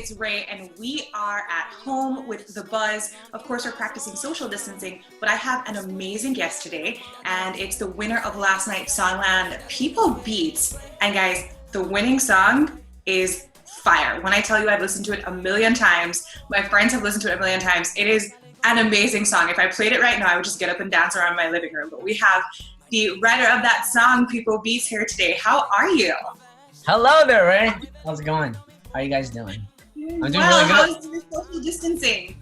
it's Ray, and we are at home with the buzz. Of course, we're practicing social distancing, but I have an amazing guest today, and it's the winner of last night's Songland, PipoBeats. And guys, the winning song is fire. When I tell you I've listened to it a million times, my friends have listened to it a million times, it is an amazing song. If I played it right now, I would just get up and dance around my living room. But we have the writer of that song, PipoBeats, here today. How are you? Hello there, Ray. How's it going? How are you guys doing? I'm doing really good. How's the social distancing?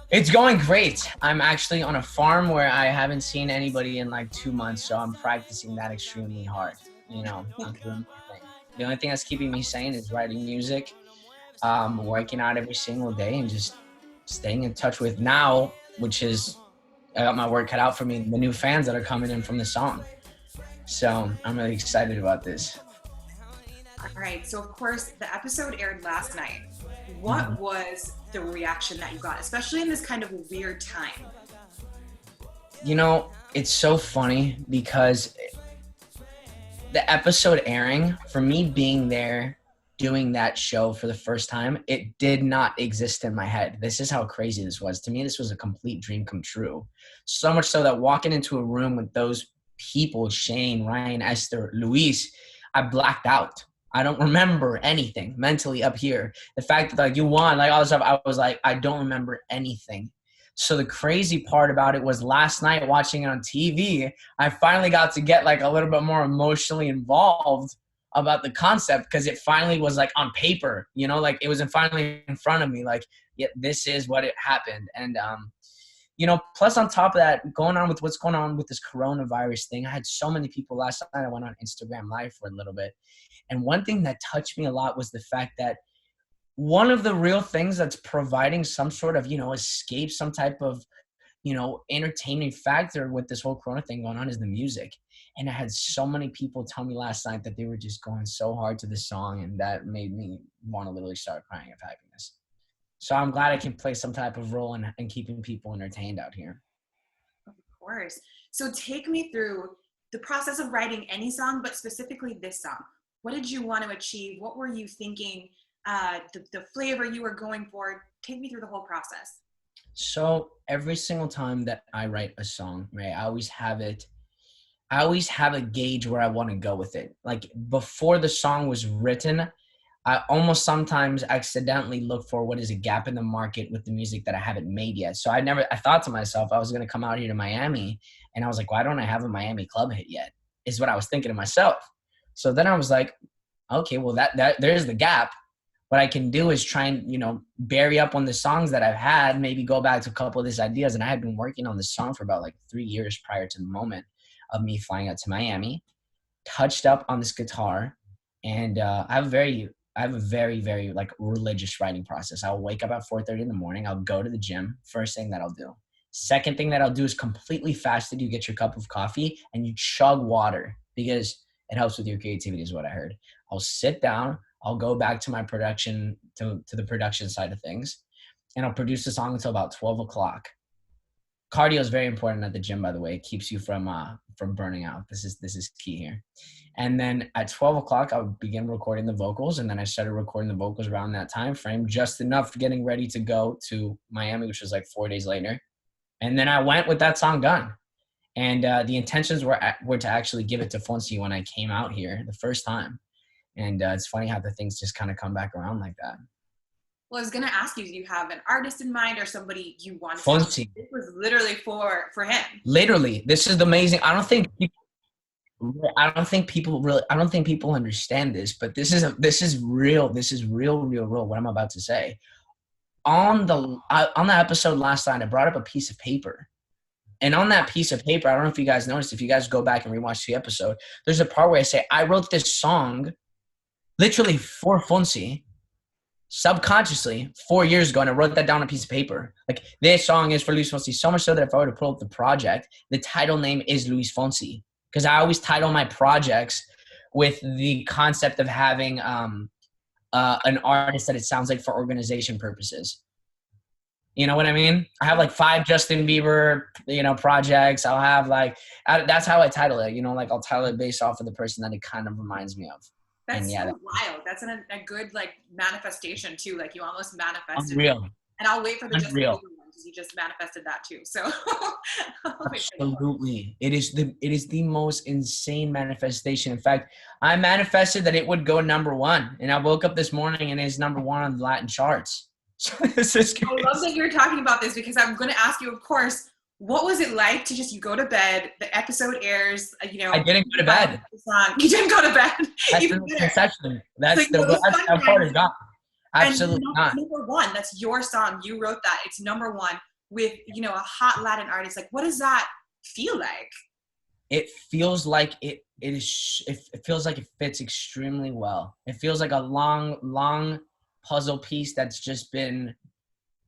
It's going great. I'm actually on a farm where I haven't seen anybody in like 2 months, so I'm practicing that extremely hard. You know, I'm doing my thing. The only thing that's keeping me sane is writing music, working out every single day, and just staying in touch with now, which is, I got my work cut out for me, the new fans that are coming in from the song. So I'm really excited about this. All right, so of course, the episode aired last night. What was the reaction that you got, especially in this kind of weird time? You know, it's so funny because the episode airing, for me being there, doing that show for the first time, it did not exist in my head. This is how crazy this was. To me, this was a complete dream come true. So much so that walking into a room with those people, Shane, Ryan, Esther, Luis, I blacked out. I don't remember anything mentally up here. The fact that like you won, like all this stuff, I was like, I don't remember anything. So the crazy part about it was last night watching it on TV, I finally got to get like a little bit more emotionally involved about the concept because it finally was like on paper, you know, like it was finally in front of me. Like, yeah, this is what it happened. And, you know, plus on top of that, going on with what's going on with this coronavirus thing, I had so many people last night. I went on Instagram Live for a little bit. And one thing that touched me a lot was the fact that one of the real things that's providing some sort of, you know, escape, some type of, you know, entertaining factor with this whole corona thing going on is the music. And I had so many people tell me last night that they were just going so hard to the song, and that made me want to literally start crying of happiness. So I'm glad I can play some type of role in keeping people entertained out here. Of course. So take me through the process of writing any song, but specifically this song. What did you want to achieve? What were you thinking? The flavor you were going for? Take me through the whole process. So every single time that I write a song, right, I always have a gauge where I want to go with it. Like before the song was written, I almost sometimes accidentally look for what is a gap in the market with the music that I haven't made yet. So I thought to myself, I was going to come out here to Miami, and I was like, why don't I have a Miami club hit yet? Is what I was thinking to myself. So then I was like, okay, well that there's the gap. What I can do is try and, you know, bury up on the songs that I've had, maybe go back to a couple of these ideas. And I had been working on this song for about like 3 years prior to the moment of me flying out to Miami, touched up on this guitar. And I have a very, very like religious writing process. I'll wake up at 4:30 in the morning. I'll go to the gym. First thing that I'll do. Second thing that I'll do is completely fasted. You get your cup of coffee and you chug water because it helps with your creativity is what I heard. I'll sit down. I'll go back to my production, to the production side of things, and I'll produce the song until about 12 o'clock. Cardio is very important at the gym, by the way. It keeps you from burning out. This is key here. And then at 12 o'clock, I'll begin recording the vocals, and then I started recording the vocals around that time frame, just enough getting ready to go to Miami, which was like 4 days later. And then I went with that song done. And the intentions were to actually give it to Fonsi when I came out here the first time. And it's funny how the things just kind of come back around like that. Well, I was going to ask you, do you have an artist in mind or somebody you want to? Fonsi. This was literally for him. Literally, this is amazing. I don't think people understand this, but this is real. This is real. What I'm about to say. On the episode last night, I brought up a piece of paper. And on that piece of paper, I don't know if you guys noticed, if you guys go back and rewatch the episode, there's a part where I say, I wrote this song literally for Fonsi, subconsciously 4 years ago, and I wrote that down on a piece of paper. Like, this song is for Luis Fonsi, so much so that if I were to pull up the project, the title name is Luis Fonsi. Because I always title my projects with the concept of having an artist that it sounds like for organization purposes. You know what I mean? I have like 5 Justin Bieber, projects. I'll have that's how I title it. Like I'll title it based off of the person that it kind of reminds me of. And That's yeah, so wild. That's a good like manifestation too. Like you almost manifested it. unreal, And I'll wait for the Justin unreal. Bieber one because you just manifested that too. So I'll wait for that one. Absolutely. It is the most insane manifestation. In fact, I manifested that it would go number one. And I woke up this morning and it's number one on the Latin charts. So this is I love crazy. that you're talking about this because I'm going to ask you, of course, what was it like to just you go to bed, the episode airs, I didn't go to bed. You didn't go to bed, That's even the better. misconception. So That's you know, those that part sunrises, is gone. and Absolutely it's not. number one. That's your song. You wrote that. It's number one with a hot Latin artist. Like, what does that feel like? It feels like it feels like it fits extremely well. It feels like a long puzzle piece that's just been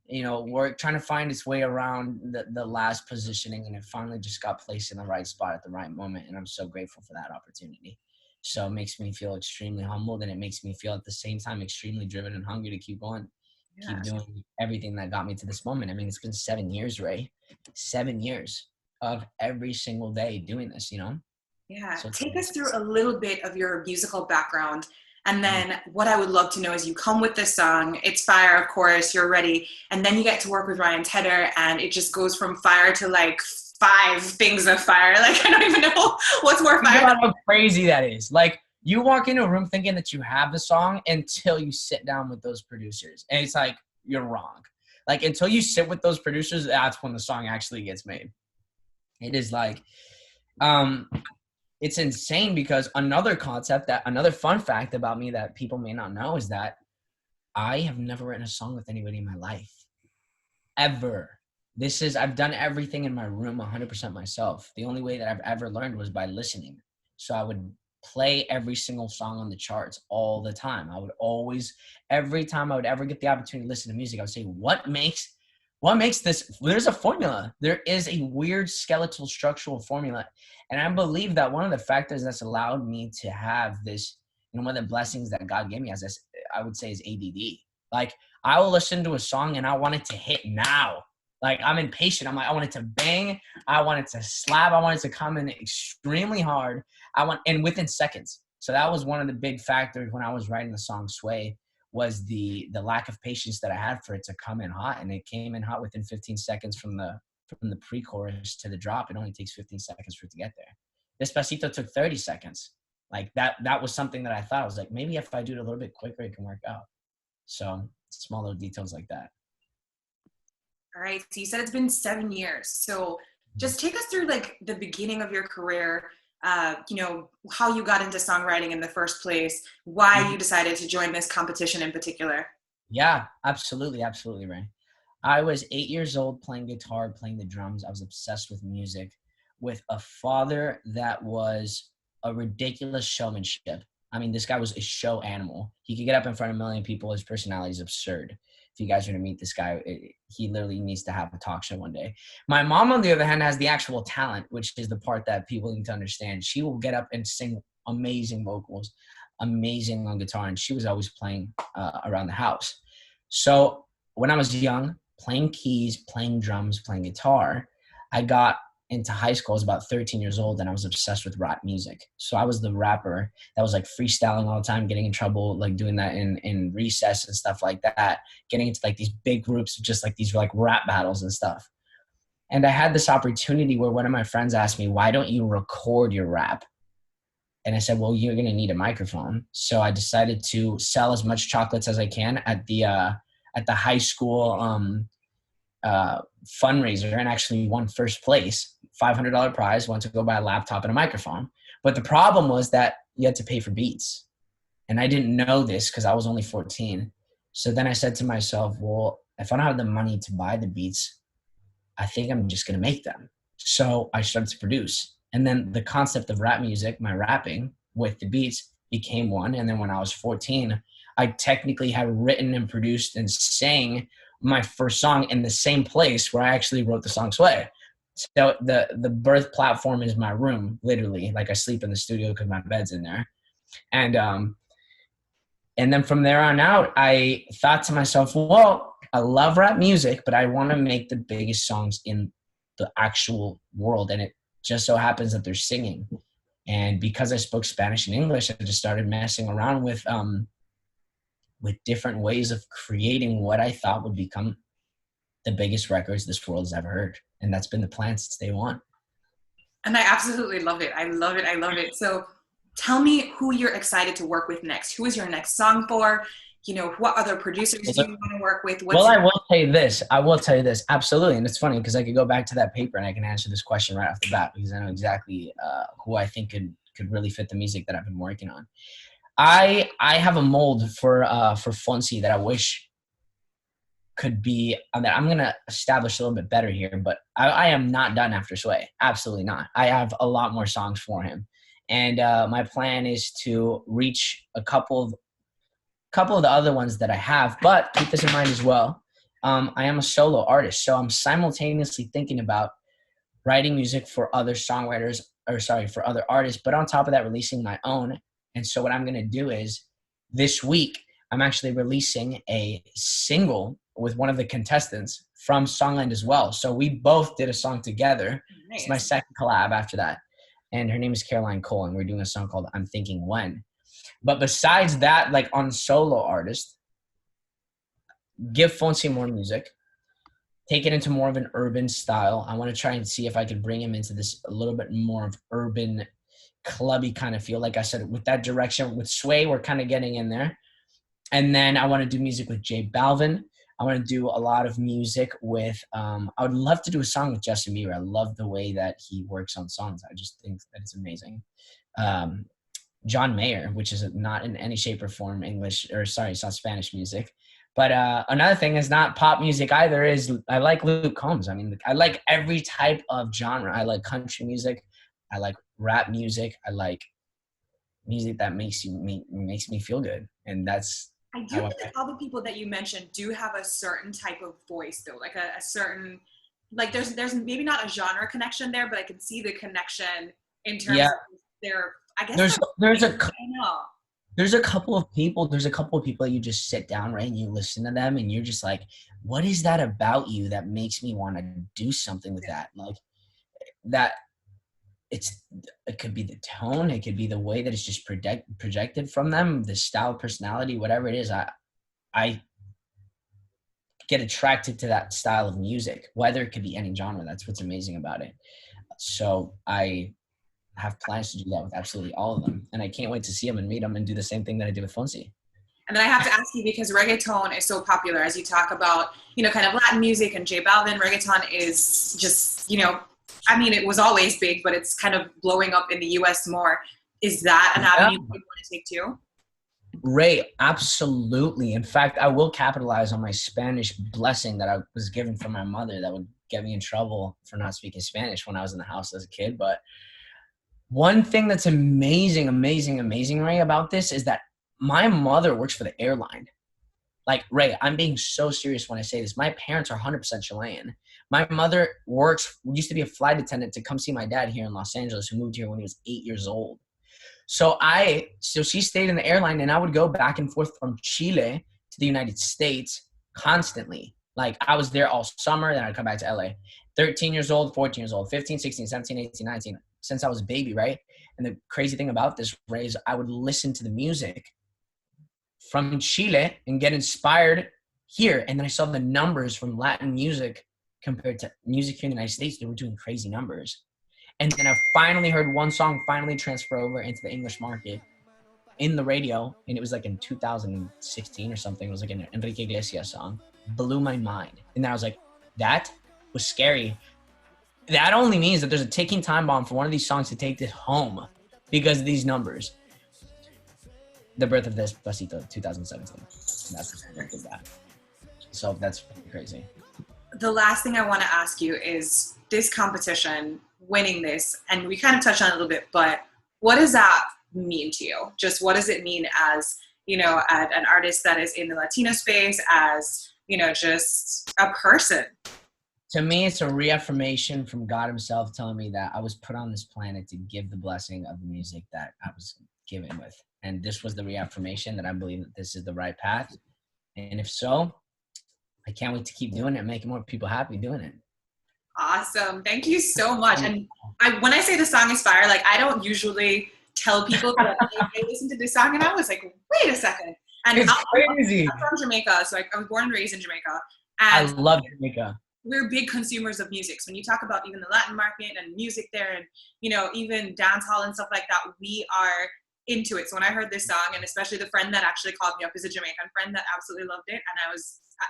we're trying to find its way around the last positioning, and it finally just got placed in the right spot at the right moment. And I'm so grateful for that opportunity. So it makes me feel extremely humbled, and it makes me feel at the same time extremely driven and hungry to keep going, Yeah. keep doing everything that got me to this moment. I mean, it's been 7 years, Ray. 7 years of every single day doing this, Yeah. So Take us through a little bit of your musical background. And then what I would love to know is you come with this song, it's fire, of course, you're ready. And then you get to work with Ryan Tedder and it just goes from fire to like 5 things of fire. Like, I don't even know what's more think fire. about how crazy that is. Like, you walk into a room thinking that you have the song until you sit down with those producers. And it's like, you're wrong. Like, until you sit with those producers, that's when the song actually gets made. It is like, it's insane because another fun fact about me that people may not know is that I have never written a song with anybody in my life. Ever. I've done everything in my room 100% myself. The only way that I've ever learned was by listening. So I would play every single song on the charts all the time. I would always, every time I would ever get the opportunity to listen to music, I would say, what makes this? There's a formula. There is a weird skeletal structural formula. And I believe that one of the factors that's allowed me to have this, one of the blessings that God gave me as this, I would say, is ADD. Like, I will listen to a song and I want it to hit now. Like, I'm impatient. I'm like, I want it to bang. I want it to slap. I want it to come in extremely hard. And within seconds. So that was one of the big factors when I was writing the song Sway, was the lack of patience that I had for it to come in hot. And it came in hot within 15 seconds from the pre-chorus to the drop. It only takes 15 seconds for it to get there. Despacito took 30 seconds. Like, that was something that I thought, I was like, maybe if I do it a little bit quicker, it can work out. So small little details like that. All right. So you said it's been 7 years. So just take us through like the beginning of your career, how you got into songwriting in the first place, why you decided to join this competition in particular. Yeah, absolutely. Absolutely, Ray. I was 8 years old playing guitar, playing the drums. I was obsessed with music, with a father that was a ridiculous showmanship. I mean, this guy was a show animal. He could get up in front of a million people. His personality is absurd. If you guys are to meet this guy, he literally needs to have a talk show one day. My mom, on the other hand, has the actual talent, which is the part that people need to understand. She will get up and sing amazing vocals, amazing on guitar, and she was always playing around the house. So when I was young, playing keys, playing drums, playing guitar, I got into high school. I was about 13 years old, and I was obsessed with rap music. So I was the rapper that was like freestyling all the time, getting in trouble, like doing that in recess and stuff like that, getting into like these big groups of just like these like rap battles and stuff. And I had this opportunity where one of my friends asked me, why don't you record your rap? And I said, well, you're going to need a microphone. So I decided to sell as much chocolates as I can at the high school fundraiser, and actually won first place, $500 prize, went to go buy a laptop and a microphone. But the problem was that you had to pay for beats. And I didn't know this because I was only 14. So then I said to myself, well, if I don't have the money to buy the beats, I think I'm just going to make them. So I started to produce. And then the concept of rap music, my rapping with the beats, became one. And then when I was 14, I technically had written and produced and sang my first song in the same place where I actually wrote the song Sway. So the birth platform is my room, literally. Like, I sleep in the studio because my bed's in there. And then from there on out, I thought to myself, well, I love rap music, but I want to make the biggest songs in the actual world. And it just so happens that they're singing. And because I spoke Spanish and English, I just started messing around with different ways of creating what I thought would become the biggest records this world has ever heard. And that's been the plan since day one. And I absolutely love it. I love it. I love it. So tell me who you're excited to work with next. Who is your next song for? You know, what other producers do you want to work with? I will tell you this. I will tell you this. Absolutely. And it's funny because I could go back to that paper and I can answer this question right off the bat because I know exactly who I think could really fit the music that I've been working on. I have a mold for Fonsi that I wish could be that I'm going to establish a little bit better here, but I am not done after Sway. Absolutely not. I have a lot more songs for him. And my plan is to reach a couple of the other ones that I have, but keep this in mind as well. I am a solo artist, so I'm simultaneously thinking about writing music for other songwriters, for other artists, but on top of that, releasing my own. And so what I'm going to do is this week, I'm actually releasing a single with one of the contestants from Songland as well. So we both did a song together. Nice. It's my second collab after that. And her name is Caroline Cole, and we're doing a song called I'm Thinking When. But besides that, like on solo artist, give Fonsi more music, take it into more of an urban style. I want to try and see if I could bring him into this a little bit more of urban, clubby kind of feel. Like I said, with that direction, with Sway, we're kind of getting in there. And then I want to do music with J Balvin. I want to do a lot of music with, I would love to do a song with Justin Bieber. I love the way that he works on songs. I just think that it's amazing. John Mayer, which is not in any shape or form it's not Spanish music. But another thing is not pop music either, is I like Luke Combs. I mean, I like every type of genre. I like country music. I like rap music. I like music that makes me feel good. And that's, I do think that all the people that you mentioned do have a certain type of voice, though, like a certain, like there's maybe not a genre connection there, but I can see the connection in terms of their, I guess there's a couple of people that you just sit down, right, and you listen to them and you're just like, what is that about you that makes me want to do something with that? Like that, it could be the tone, it could be the way that it's just projected from them, the style, personality, whatever it is. I get attracted to that style of music, whether it could be any genre. That's what's amazing about it. So I have plans to do that with absolutely all of them, and I can't wait to see them and meet them and do the same thing that I did with Fonsi. And then I have to ask you, because reggaeton is so popular, as you talk about, kind of Latin music and J Balvin, reggaeton is just, I mean, it was always big, but it's kind of blowing up in the US more. Is that an avenue you want to take too? Ray, absolutely. In fact, I will capitalize on my Spanish blessing that I was given from my mother that would get me in trouble for not speaking Spanish when I was in the house as a kid. But one thing that's amazing, Ray, about this is that my mother works for the airline. Like, Ray, I'm being so serious when I say this. My parents are 100% Chilean. My mother used to be a flight attendant to come see my dad here in Los Angeles, who moved here when he was 8 years old. So she stayed in the airline, and I would go back and forth from Chile to the United States constantly. Like, I was there all summer, then I'd come back to LA. 13 years old, 14 years old, 15, 16, 17, 18, 19, since I was a baby, right? And the crazy thing about this, Ray, is I would listen to the music from Chile and get inspired here. And then I saw the numbers from Latin music compared to music here in the United States. They were doing crazy numbers. And then I finally heard one song finally transfer over into the English market in the radio. And it was like in 2016 or something. It was like an Enrique Iglesias song. Blew my mind. And then I was like, that was scary. That only means that there's a ticking time bomb for one of these songs to take this home because of these numbers. The Birth of Despacito, 2017. That's that. So that's pretty crazy. The last thing I want to ask you is this competition, winning this, and we kind of touched on it a little bit, but what does that mean to you? Just what does it mean as, an artist that is in the Latino space, as, just a person? To me, it's a reaffirmation from God himself telling me that I was put on this planet to give the blessing of the music that I was given with. And this was the reaffirmation that I believe that this is the right path. And if so, I can't wait to keep doing it and making more people happy doing it. Awesome. Thank you so much. And when I say the song is fire, like I don't usually tell people that I listened to this song and I was like, wait a second. And It's crazy. I'm from Jamaica, so I was born and raised in Jamaica. I And love Jamaica. we're big consumers of music. So when you talk about even the Latin market and music there and, you know, even dance hall and stuff like that, we are into it. So when I heard this song, and especially the friend that actually called me up is a Jamaican friend that absolutely loved it. And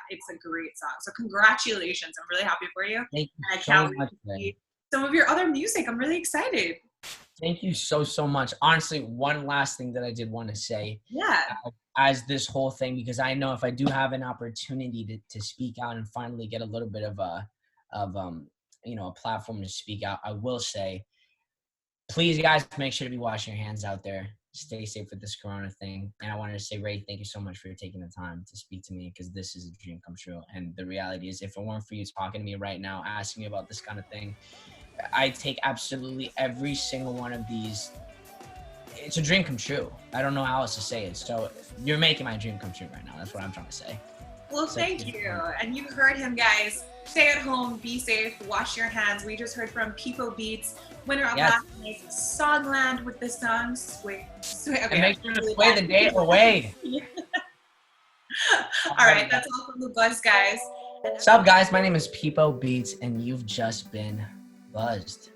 it's a great song. So congratulations. I'm really happy for you. Thank you And I so can't wait much. to see some of your other music. I'm really excited. Thank you so much. Honestly, one last thing that I did want to say. Yeah. As this whole thing, because I know if I do have an opportunity to speak out and finally get a little bit of a platform to speak out, I will say, please guys, make sure to be washing your hands out there. Stay safe with this corona thing. And I wanted to say, Ray, thank you so much for taking the time to speak to me, because this is a dream come true. And the reality is, if it weren't for you talking to me right now, asking me about this kind of thing, I take absolutely every single one of these. It's a dream come true. I don't know how else to say it. So you're making my dream come true right now. That's what I'm trying to say. Well, thank you. And you heard him, guys. Stay at home, be safe, wash your hands. We just heard from PipoBeats, winner of last night's Songland with the song Sway. Okay, and make sure to sway the day away. All right, that's all from the Buzz, guys. What's up, guys? My name is PipoBeats, and you've just been buzzed.